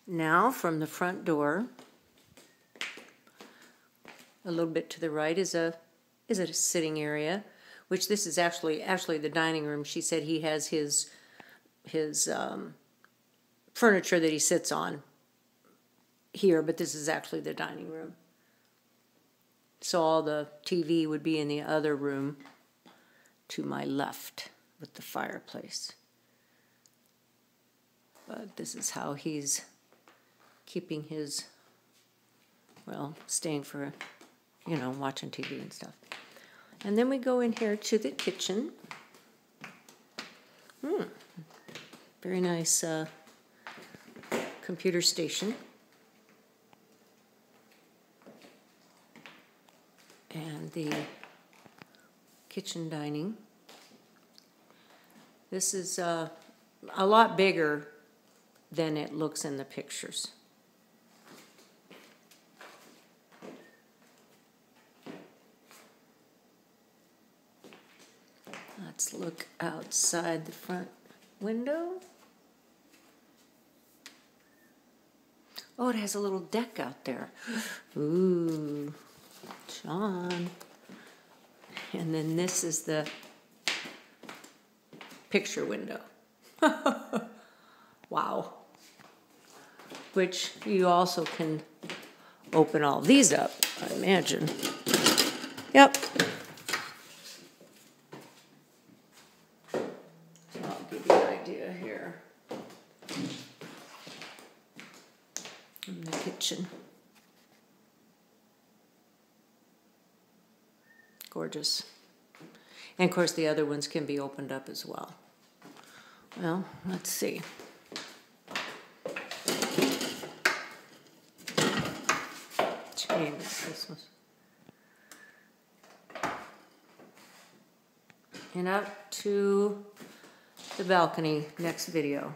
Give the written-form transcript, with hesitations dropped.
Now from the front door, a little bit to the right is a sitting area, which this is actually the dining room. She said he has his furniture that he sits on here, but this is actually the dining room. So all the TV would be in the other room to my left with the fireplace. But this is how he's keeping his, well, staying for, you know, watching TV and stuff. And then we go in here to the kitchen. Very nice computer station. And the kitchen dining. This is a lot bigger than it looks in the pictures. Let's look outside the front window. Oh, it has a little deck out there. Ooh, John. And then this is the picture window. Wow. Which you also can open all these up, I imagine. Yep. So I'll give you an idea here. In the kitchen. Gorgeous. And of course the other ones can be opened up as well. Well, let's see. Change this one. And up to the balcony next video.